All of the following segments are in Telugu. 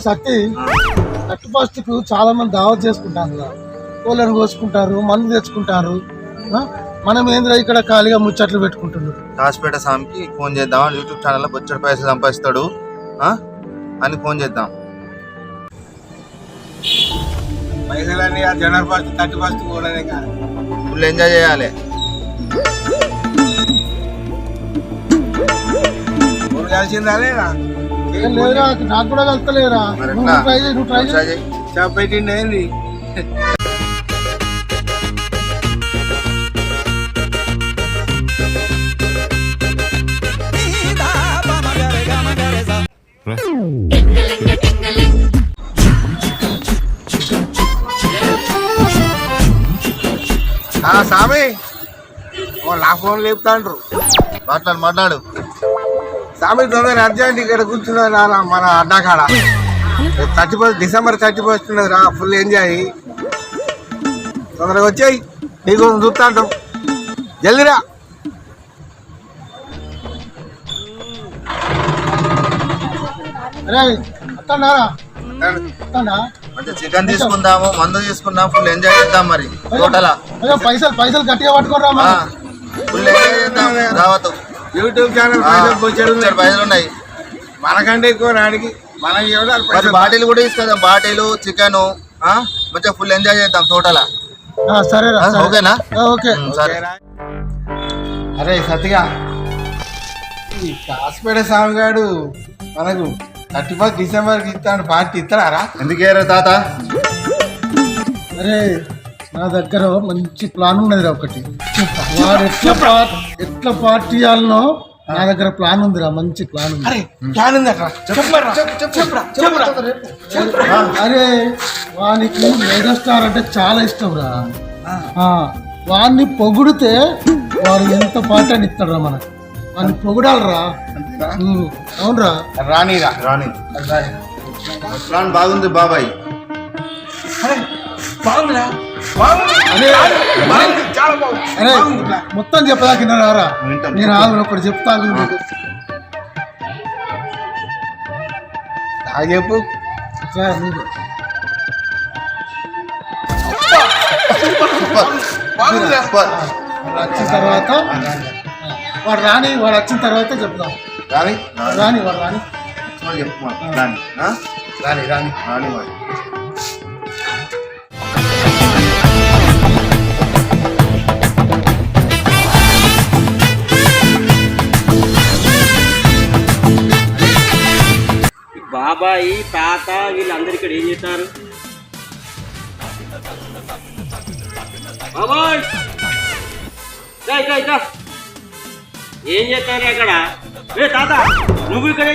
సత్తి 31కు చాలా మంది దావత్ చేసుకుంటారు కదా, కోళ్ళను కోసుకుంటారు, మందు తెచ్చుకుంటారు. మనం ఏంద్రా ఇక్కడ ఖాళీగా ముచ్చట్లు పెట్టుకుంటున్నాం. కాసిపేట సామికి ఫోన్ చేద్దాం, యూట్యూబ్ ఛానల్లో బొచ్చడి పైసలు సంపాదిస్తాడు అని ఫోన్ చేద్దాం. పైసలన్నీ జనవరి 1st 31st కూడా ఫుల్ ఎంజాయ్ చేయాలి. కలిసిందా లేదా? లేదురా, నాకు కూడా కలుతలేరా. నువ్వు ట్రై చేయి. షాప్ పెట్టిండి ఏంది? సామి నా ఫోన్ లేపుతాండ్రు. మాట్లాడు సామి తొందర అర్జెంట్ ఇక్కడ కూర్చున్నా మన అడ్డాకాడ. డిసెంబర్ 31 ఉన్నది రా, ఫుల్ ఎంజాయ్. తొందరగా వచ్చాయి, నీకోసం చూస్తా అంటాం. జల్దిరా. చికెన్ తీసుకుందాము, మందు తీసుకుందాం, ఫుల్ ఎంజాయ్ చేద్దాం. మరి టోటల్ పైసలు గట్టిగా పట్టుకోరా. ఫుల్ ఎంజాయ్ చేద్దాం. రావద్దు యూట్యూబ్ ఛానల్ పైసలు ఉన్నాయి మనకంటే ఎక్కువ నాడికి. మనం బాటిల్ కూడా తీసుకుందాం, బాటిల్ చికెన్ మంచిగా ఫుల్ ఎంజాయ్ చేద్దాం టోటల్. సరేరా, ఓకేనా? ఓకే సరే. అరే సత్తిగా, ఈ కాసిపేట స్వామి గారు మనకు 31 డిసెంబర్కి ఇస్తాను, పార్టీ ఇస్తారా? ఎందుకేరా తాత? అరే నా దగ్గర మంచి ప్లాన్ ఉన్నదిరా ఒకటి. వాడు ఎట్లా పార్టీ ఇవ్వాలనో నా దగ్గర ప్లాన్ ఉందిరా, మంచి ప్లాన్ ఉంది. అరే వానికి మెగాస్టార్ అంటే చాలా ఇష్టం రా. వాడిని పొగిడితే వాడు ఎంత పార్టీ అని ఇస్తాడురా మనకు. వాడిని పొగిడాలరా. అవునరా, రాణిరా రాణి ప్లాన్ బాగుంది బాబాయ్. అరే మొత్తం చెప్పదాకిన్నారా? నేను ఆగు ఒకటి చెప్తాను. చెప్పు. వచ్చిన తర్వాత వాడు వచ్చిన తర్వాత చెప్తాం. రాని బాబాయి తాత వీళ్ళందరూ ఇక్కడ ఏం చేస్తారు? బాబాయ్ ఏం చేస్తారు అక్కడ? ఏ తాత నువ్వు ఇక్కడ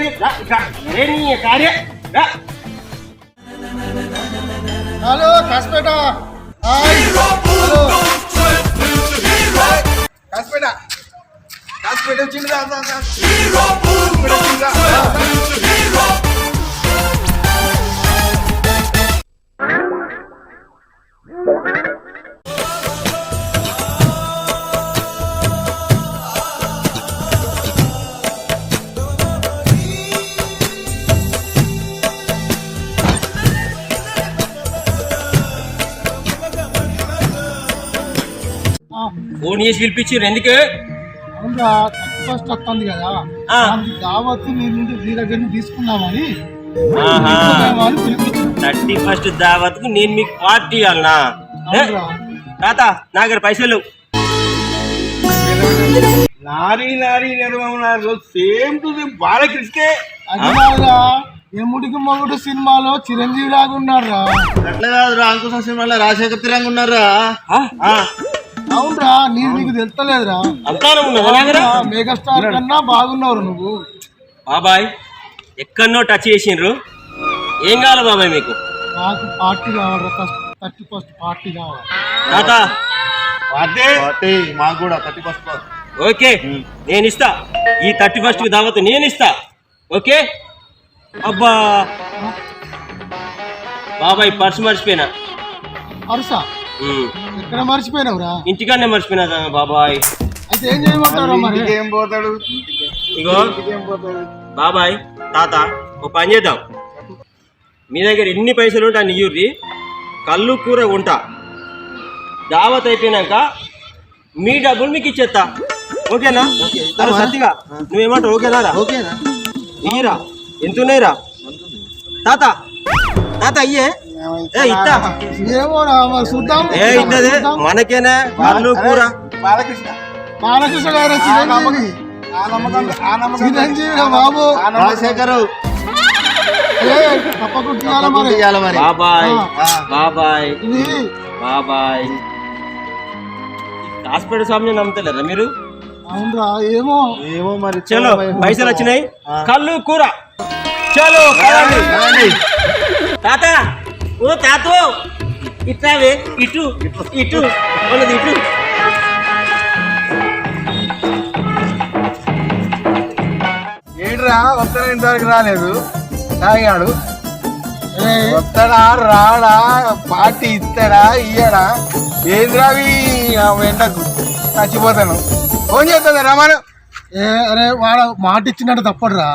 ఏం కార్య? హలో కాసిపేట. కాసిపేట వచ్చింది. ఫోన్ చేసి పిలిపించారు ఎందుకు? అవునా, 31st వస్తుంది కదా, దావత్ నీ దగ్గర తీసుకున్నామని 31st దావత్కు నేను మీకు పార్టీ ఇవ్వాలనా? తాత నా దగ్గర పైసలు. నారీ నిర్మన్నారు సేమ్ టు సేమ్ బాలకృష్ణే. అదిలాగా ఎముడికి మొగుడు సినిమాలో చిరంజీవి లాగా ఉన్నారా? అట్లా కాదు రా, అంకుశం సినిమాలో రాజశేఖర్ తిరంగా ఉన్నారా? అవునరా, నీకు తెలుస్తలేదురా. మెగాస్టార్ కన్నా బాగున్నావు నువ్వు. బాబాయ్ ఎక్కడనో టచ్ చేసిండ్రు. ఏం కావాలి బాబాయ్ మీకు? నాకు పార్టీ కావాలి, 31st పార్టీ కావాలి. మాకు కూడా 31st. ఓకే నేను ఇస్తా. ఈ 31st దావత్ నేను ఇస్తా. ఓకే. అబ్బా బాబాయ్ పర్సు మర్చిపోయినా. పర్సా ఎక్కడ మర్చిపోయినావురా? ఇంటికాడనే మర్చిపోయినా బాబాయ్. అయితే ఏం చేయమంటారా? మరి ఏం పోతాడు? ఇగో బాబాయ్ తాత ఓ పని చేద్దాం. మీ దగ్గర ఎన్ని పైసలు ఉంటే అన్ని ఇయ్యుర్రి, కళ్ళు కూర ఉంటా. దావత్ అయిపోయినాక మీ డబ్బులు మీకు ఇచ్చేస్తా. ఓకేనా? సరే సత్తిగా నువ్వేమంటావు? ఓకేనా రా? ఓకేనా? ఇయ్యరా, ఎంత ఉన్నాయిరా తాత? తాత అయ్యే ఇస్తా. ఏమో రా, మరి చూద్దాం. ఇద్దదే మనకేనా కళ్ళు కూర. బాలకృష్ణ బాలకృష్ణ గారు చిరంజీవి. చిరంజీవి రా బాబు. రాజశేఖరు ఏ, తప్పకుండా ఇవ్వాలా మరి. ఇయ్యాల మరి. బాబాయ్ బాబాయ్ ఇది బాబాయ్. హాస్పిటల్ స్వామిని నమ్ముతలేరా మీరు? అవునరా, ఏమో ఏమో మరి. చలో పైసలు వచ్చినాయి, కళ్ళు కూర. చలో పదండి. తాత ఓ తాత ఇట్లావే, ఇటు ఇటు ఉన్నది ఇటు. ఏడ్రా వస్తారా, ఇంతవరకు రాలేదు. తాగాడు ఏ, వస్తాడా రాడా, పార్టీ ఇస్తాడా ఇయ్యడా, ఏంద్రావి వెంటకు చచ్చిపోతాను. ఫోన్ చేస్తుంది రమను. అరే వాడు మాట ఇచ్చినట్టు తప్పడురా,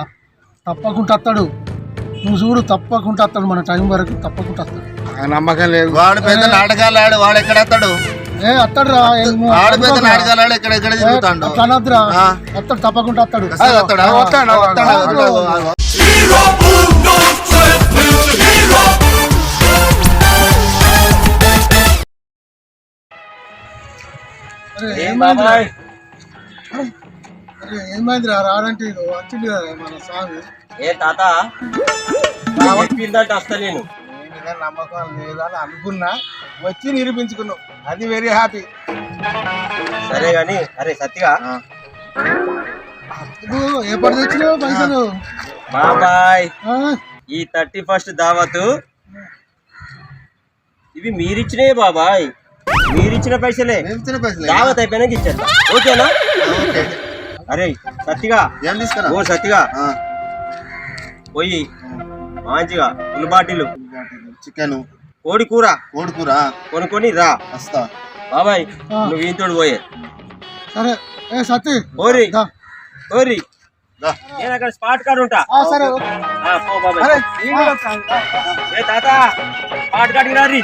తప్పకుండా వస్తాడు. నువ్వు చూడు, తప్పకుండా వస్తాడు. మన టైం వరకు తప్పకుండా వస్తాడు. నమ్మకం లేదు. వాడు పెద్ద నాటకాలు ఆడు, వాడు ఎక్కడ వస్తాడు? వస్తాడు రా. వాడు పెద్ద నాటకాలు ఆడు, ఎక్కడ తిరుగుతాడు. అట్లా అనొద్దురా, ఆ. వస్తాడు, తప్పకుండా వస్తాడు. వస్తాడా? వస్తాడా? అరే, ఏం ఏమైందిరా? బాబాయ్? అరే, ఏమైందిరా? రాడంటే ఇగో వచ్చింది కదా మన స్వామి. ఏ తాత చెప్పిందంటే వస్తా నేను. నీ మీద నమ్మకం లేదని అనుకున్నా, వచ్చి నిరూపించుకున్నావు. అది వెరీ హ్యాపీ. సరే గాని అరే సత్తిగా నువ్వు ఎప్పుడు తెచ్చినావు పైసలు? బాబాయ్, ఆ? ఈ 31st దావతు ఇవి మీరిచ్చినాయి బాబాయ్, మీరిచ్చిన పైసలే. చిన్న పైసలు దావత్ అయిపోయినాక ఇచ్చేస్తా. ఓకేనా? ఓకే. అరే సత్తిగా ఏం తీసుకురా? ఓ సత్తిగా పోయి మంచిగా ఫుల్ బాటిల్ చికెన్, కోడి కూర కోడికూర కొనుక్కొని రా. వస్తా. బాబాయ్ ఆ. నువ్వు ఈతోడు పోయే సరే. ఏ సతీ, ఓరి దా. ఓరి దా. నేను అక్కడ స్పాట్ కాడ ఉంటా. సరే. పో బాబాయ్. అరే ఈ కూడా వస్తాను. ఏ తాత స్పాట్ కాడికి రారి.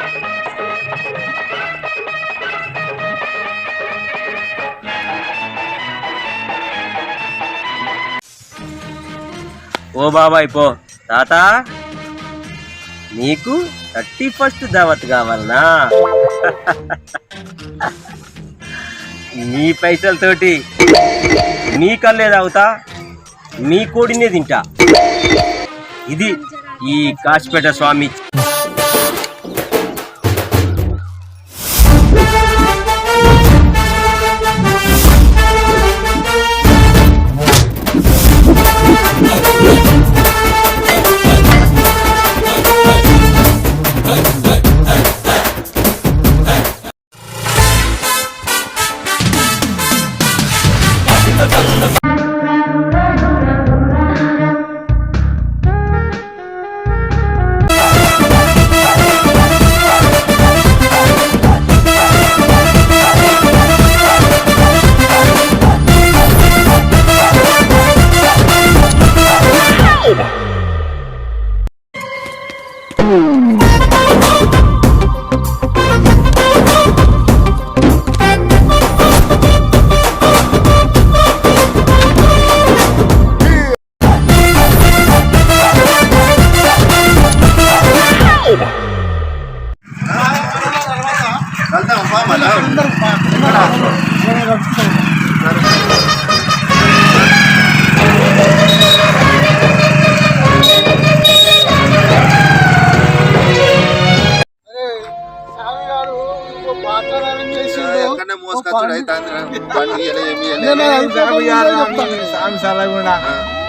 ఓ బాబాయ్ పో. తాత నీకు 31st దావత్ కావాలనా? నీ పైసలతోటి నీ కళ్ళే తాగుతా, నీ కోడినే తింటా. ఇది ఈ కాశీపేట స్వామి. వెళ్తామా మళ్ళా? స్వామి గారు ఇంకో పాత్రదానం చేసిండు. ఎక్కడనే మోసుకొచ్చాడు అయితే బండి ఇయ్యలే, ఏమి ఇయ్యలే. నేను అయిపోయింది చెప్తా. స్వామి సలగుండా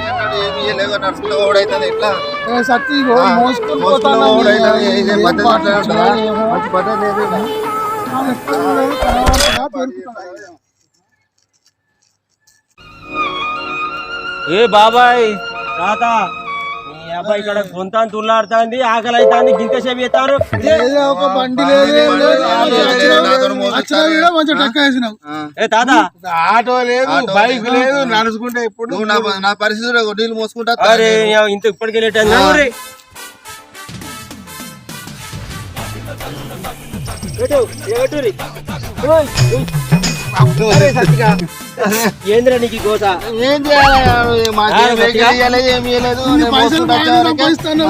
ఎక్కడ ఏమి ఇయ్యలేవు, నడుచుకుంటూ ఓడైతుంది ఇట్లా. ఏ సతీ, ఇగో మోసుకొని మోసుకుంటూ పోతాను. ఓడైతుంది. ఇదే ఏం పద్ధతి పాటలు అట్లా ఉంటుందా? ఏమో. మంచి పద్ధతి లేదు ఇది. ఆ ఎక్కడ లేదు, కనబడతదా? దొరుకుతుందా? ఏ బాబాయ్ తాత నీ అబ్బాయి ఇక్కడ గొంతాన్ని తుల్లాడుతాంది, ఆకలి అవుతాంది, గింత సేపు ఎత్తారు. ఏదో ఒక బండి లేదు, ఏం లేదు. వచ్చినా కూడా మంచిగా టక్క వేసినావు. ఏ తాత ఆటో లేదు, బైక్ లేదు, నడుచుకుంటే ఇప్పుడు నువ్వు నా పరిస్థితిలో నీళ్ళు మోసుకుంటా అరే ఇంత ఇప్పటికే లేట్ అయింది. ఏంద్రా నీకు గోస ఏం చేయాలి మాకేం ఇయ్యలేదు, ఏమి ఇయ్యలేదు. ఇన్ని పైసలు బాగా సంపాదిస్తాను.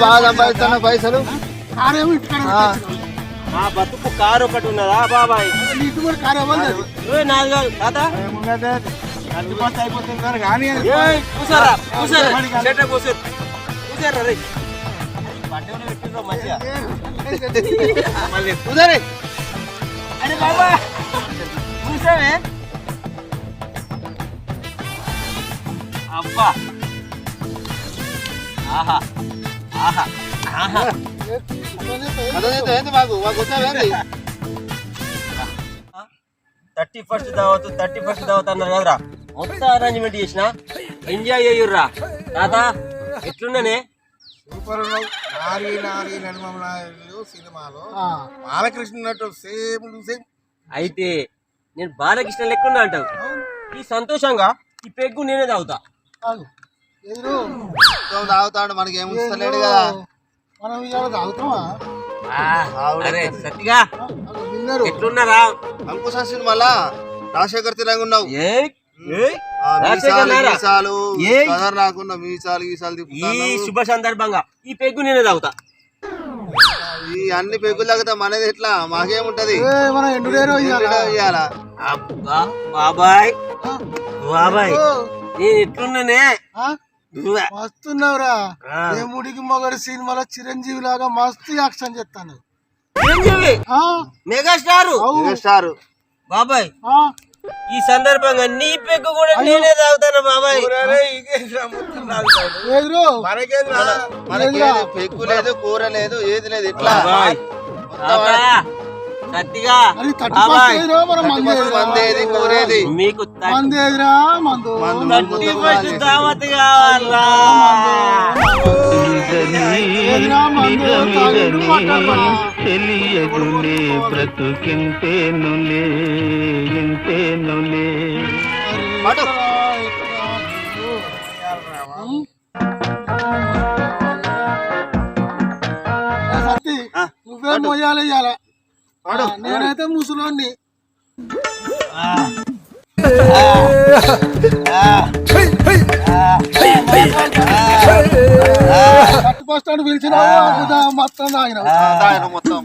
బాగా సంపాదిస్తాను పైసలు. కారేమో ఇక్కడ మా బతుకు కారు ఒకటి ఉన్నదా బాబాయ్? నీకు కూడా కారు అవ్వాలి. నాది కాదు తాత. చచ్చిపోతే అయిపోతుంది సార్ కానీ కూసారా కూసారా కూసారు కూసారా రే పట్టెలు పెట్టిండ్రో మంచిగా మళ్ళీ కుదరే. అరే బాబా కూసావే అబ్బా ఆహా ఆహా ఆహా ఏంది మాకు మాకు వచ్చావేంది 31st దావత్ అన్నారు కదరా, మొత్తం అరేంజ్మెంట్ చేసిన ఎంజాయ్ అయ్యుర్రా తాత. ఎట్లున్నానే? సూపర్ ఉన్నావు. నారీ నారీ నడుమలు సినిమాలో బాలకృష్ణ నటు సేమ్ సేమ్. అయితే నేను బాలకృష్ణ లెక్కున్నా అంటావు. ఈ సంతోషంగా ఈ పెగ్గు నేనే తాగుతా. ఎదురు తాగుతాడు మనకి ఏమి ఉంచలేడు కదా. మనం ఇవాళ తాగుతామా? అరే సత్తిగా విన్నరు ఎట్లున్నారా? అంకుశ సినిమాలా రాజశేఖర్ తిరంగా ఉన్నావు. రాకుండా మీసాలు ఈ శుభ సందర్భంగా ఈ పెగ్గు నేనే తాగుతా. ఈ అన్ని పెగ్గులు తాగుతా మనది ఎట్లా మాకేముంటది. మన ఎండులేరో ఇయ్యాలా అబ్బా బాబాయ్ బాబాయ్ నేను ఎట్లున్నానే? మస్తున్నావురా. దేవుడికి మొగడు సినిమాలో చిరంజీవి లాగా మస్తు యాక్షన్ చేస్తాను. చిరంజీవి మెగాస్టార్ స్టార్ బాబాయ్. ఈ సందర్భంగా నీ పెగ్గు కూడా నేనే తాగుతాను బాబాయ్. ఎదురు పెగ్గు లేదు, కూర లేదు, ఏది లేదు. ఇట్లా సత్తిగా మందేది కూరేది మీకు మందేదిరా మందు 31st దావత్ కావాలా? తెలియదులే బ్రతుకింతేనులే ఇంతేనులే. సత్తి నువ్వే మొయ్యాలి ఇయ్యాల. నేనైతే ముసలోని. ఫస్ట్ పిలిచిన మొత్తం తాగిన మొత్తం